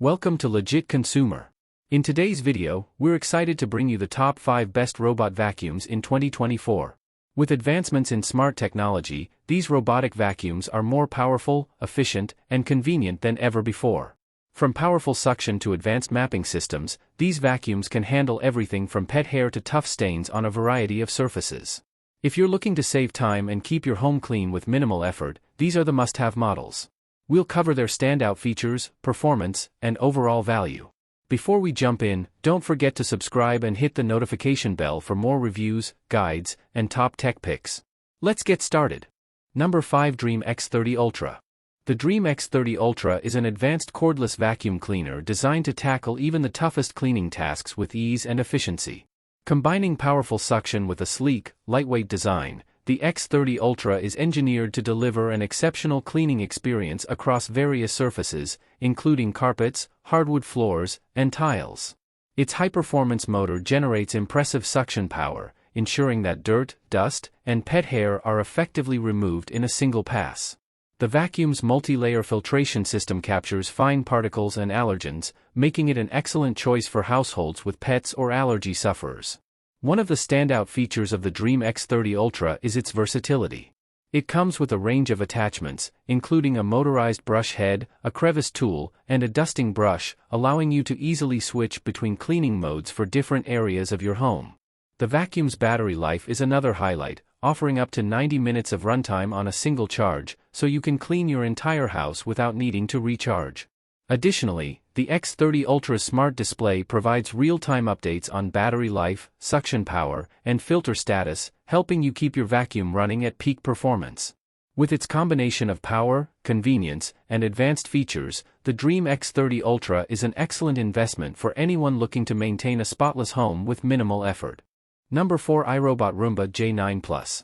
Welcome to Legit Consumer. In today's video, we're excited to bring you the top 5 best robot vacuums in 2024. With advancements in smart technology, these robotic vacuums are more powerful, efficient, and convenient than ever before. From powerful suction to advanced mapping systems, these vacuums can handle everything from pet hair to tough stains on a variety of surfaces. If you're looking to save time and keep your home clean with minimal effort, these are the must-have models. We'll cover their standout features, performance, and overall value. Before we jump in, don't forget to subscribe and hit the notification bell for more reviews, guides, and top tech picks. Let's get started. Number 5. Dream X30 Ultra. The Dream X30 Ultra is an advanced cordless vacuum cleaner designed to tackle even the toughest cleaning tasks with ease and efficiency. Combining powerful suction with a sleek, lightweight design, the X30 Ultra is engineered to deliver an exceptional cleaning experience across various surfaces, including carpets, hardwood floors, and tiles. Its high-performance motor generates impressive suction power, ensuring that dirt, dust, and pet hair are effectively removed in a single pass. The vacuum's multi-layer filtration system captures fine particles and allergens, making it an excellent choice for households with pets or allergy sufferers. One of the standout features of the Dream X30 Ultra is its versatility. It comes with a range of attachments, including a motorized brush head, a crevice tool, and a dusting brush, allowing you to easily switch between cleaning modes for different areas of your home. The vacuum's battery life is another highlight, offering up to 90 minutes of runtime on a single charge, so you can clean your entire house without needing to recharge. Additionally, the X30 Ultra's smart display provides real-time updates on battery life, suction power, and filter status, helping you keep your vacuum running at peak performance. With its combination of power, convenience, and advanced features, the Dream X30 Ultra is an excellent investment for anyone looking to maintain a spotless home with minimal effort. Number 4. iRobot Roomba J9 Plus.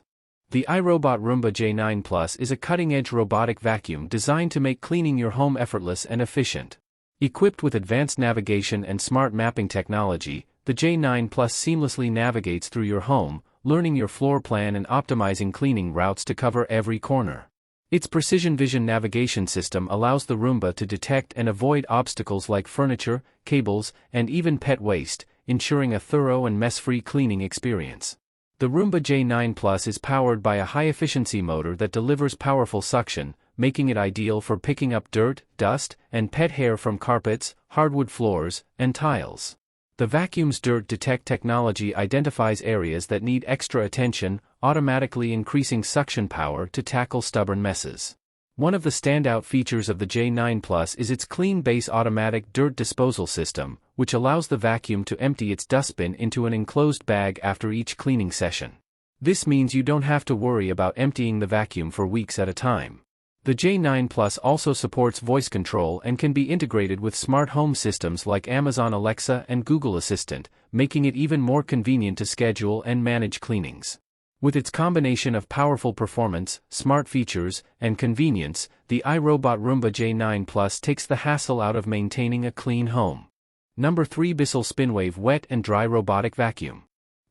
The iRobot Roomba J9 Plus is a cutting-edge robotic vacuum designed to make cleaning your home effortless and efficient. Equipped with advanced navigation and smart mapping technology, the J9 Plus seamlessly navigates through your home, learning your floor plan and optimizing cleaning routes to cover every corner. Its precision vision navigation system allows the Roomba to detect and avoid obstacles like furniture, cables, and even pet waste, ensuring a thorough and mess-free cleaning experience. The Roomba J9 Plus is powered by a high-efficiency motor that delivers powerful suction, making it ideal for picking up dirt, dust, and pet hair from carpets, hardwood floors, and tiles. The vacuum's Dirt Detect technology identifies areas that need extra attention, automatically increasing suction power to tackle stubborn messes. One of the standout features of the J9 Plus is its clean base automatic dirt disposal system, which allows the vacuum to empty its dustbin into an enclosed bag after each cleaning session. This means you don't have to worry about emptying the vacuum for weeks at a time. The J9 Plus also supports voice control and can be integrated with smart home systems like Amazon Alexa and Google Assistant, making it even more convenient to schedule and manage cleanings. With its combination of powerful performance, smart features, and convenience, the iRobot Roomba J9 Plus takes the hassle out of maintaining a clean home. Number 3. Bissell Spinwave Wet and Dry Robotic Vacuum.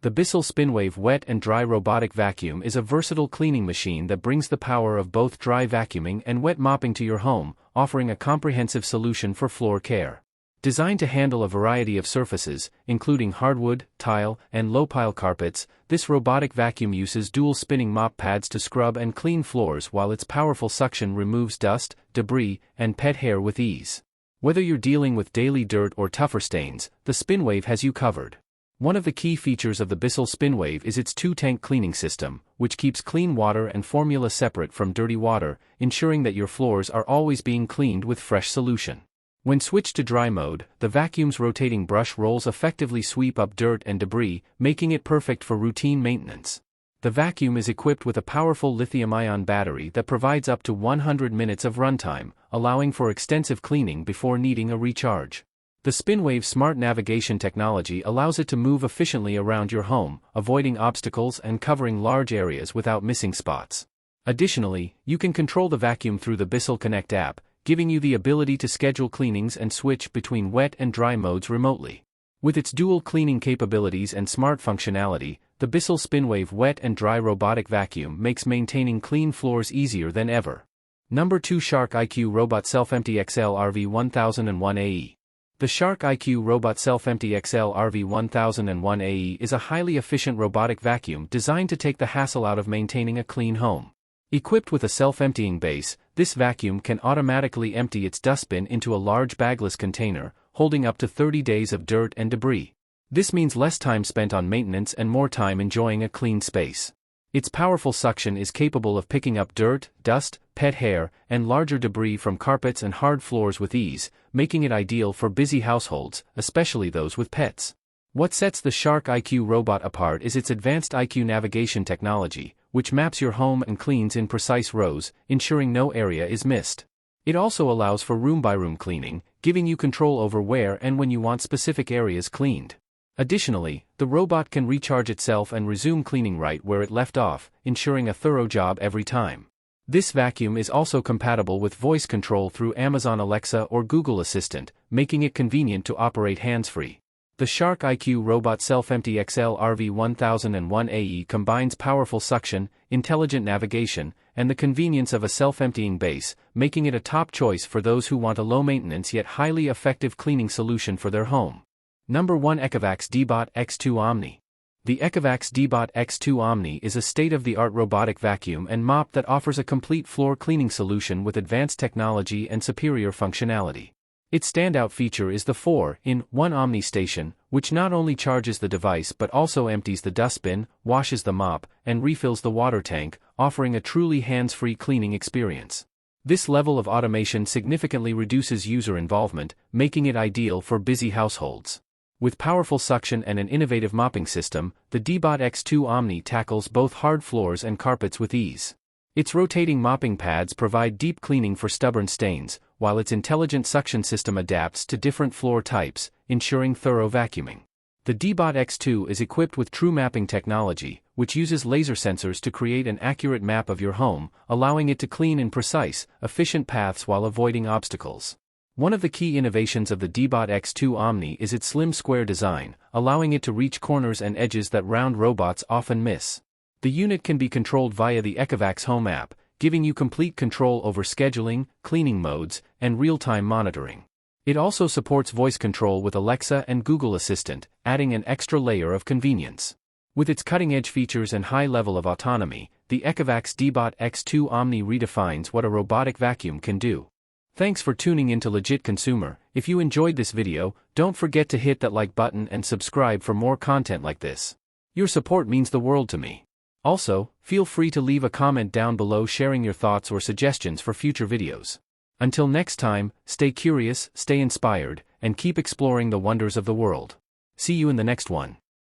The Bissell Spinwave Wet and Dry Robotic Vacuum is a versatile cleaning machine that brings the power of both dry vacuuming and wet mopping to your home, offering a comprehensive solution for floor care. Designed to handle a variety of surfaces, including hardwood, tile, and low-pile carpets, this robotic vacuum uses dual spinning mop pads to scrub and clean floors while its powerful suction removes dust, debris, and pet hair with ease. Whether you're dealing with daily dirt or tougher stains, the Spinwave has you covered. One of the key features of the Bissell Spinwave is its 2-tank cleaning system, which keeps clean water and formula separate from dirty water, ensuring that your floors are always being cleaned with fresh solution. When switched to dry mode, the vacuum's rotating brush rolls effectively sweep up dirt and debris, making it perfect for routine maintenance. The vacuum is equipped with a powerful lithium-ion battery that provides up to 100 minutes of runtime, allowing for extensive cleaning before needing a recharge. The Spinwave smart navigation technology allows it to move efficiently around your home, avoiding obstacles and covering large areas without missing spots. Additionally, you can control the vacuum through the Bissell Connect app, giving you the ability to schedule cleanings and switch between wet and dry modes remotely. With its dual cleaning capabilities and smart functionality, the Bissell Spinwave Wet and Dry Robotic Vacuum makes maintaining clean floors easier than ever. Number 2, Shark IQ Robot Self-Empty XL RV1001AE. The Shark IQ Robot Self-Empty XL RV1001AE is a highly efficient robotic vacuum designed to take the hassle out of maintaining a clean home. Equipped with a self-emptying base, this vacuum can automatically empty its dustbin into a large bagless container, holding up to 30 days of dirt and debris. This means less time spent on maintenance and more time enjoying a clean space. Its powerful suction is capable of picking up dirt, dust, pet hair, and larger debris from carpets and hard floors with ease, making it ideal for busy households, especially those with pets. What sets the Shark IQ robot apart is its advanced IQ navigation technology, which maps your home and cleans in precise rows, ensuring no area is missed. It also allows for room-by-room cleaning, giving you control over where and when you want specific areas cleaned. Additionally, the robot can recharge itself and resume cleaning right where it left off, ensuring a thorough job every time. This vacuum is also compatible with voice control through Amazon Alexa or Google Assistant, making it convenient to operate hands-free. The Shark IQ Robot Self-Empty XL RV1001AE combines powerful suction, intelligent navigation, and the convenience of a self-emptying base, making it a top choice for those who want a low-maintenance yet highly effective cleaning solution for their home. Number 1, Ecovacs D-Bot X2 Omni. The Ecovacs D-Bot X2 Omni is a state-of-the-art robotic vacuum and mop that offers a complete floor cleaning solution with advanced technology and superior functionality. Its standout feature is the 4-in-1 Omni Station, which not only charges the device but also empties the dustbin, washes the mop, and refills the water tank, offering a truly hands-free cleaning experience. This level of automation significantly reduces user involvement, making it ideal for busy households. With powerful suction and an innovative mopping system, the D-Bot X2 Omni tackles both hard floors and carpets with ease. Its rotating mopping pads provide deep cleaning for stubborn stains, while its intelligent suction system adapts to different floor types, ensuring thorough vacuuming. The D-Bot X2 is equipped with true mapping technology, which uses laser sensors to create an accurate map of your home, allowing it to clean in precise, efficient paths while avoiding obstacles. One of the key innovations of the D-Bot X2 Omni is its slim square design, allowing it to reach corners and edges that round robots often miss. The unit can be controlled via the Ecovacs Home app, giving you complete control over scheduling, cleaning modes, and real-time monitoring. It also supports voice control with Alexa and Google Assistant, adding an extra layer of convenience. With its cutting-edge features and high level of autonomy, the Ecovacs D-Bot X2 Omni redefines what a robotic vacuum can do. Thanks for tuning in to Legit Consumer. If you enjoyed this video, don't forget to hit that like button and subscribe for more content like this. Your support means the world to me. Also, feel free to leave a comment down below sharing your thoughts or suggestions for future videos. Until next time, stay curious, stay inspired, and keep exploring the wonders of the world. See you in the next one.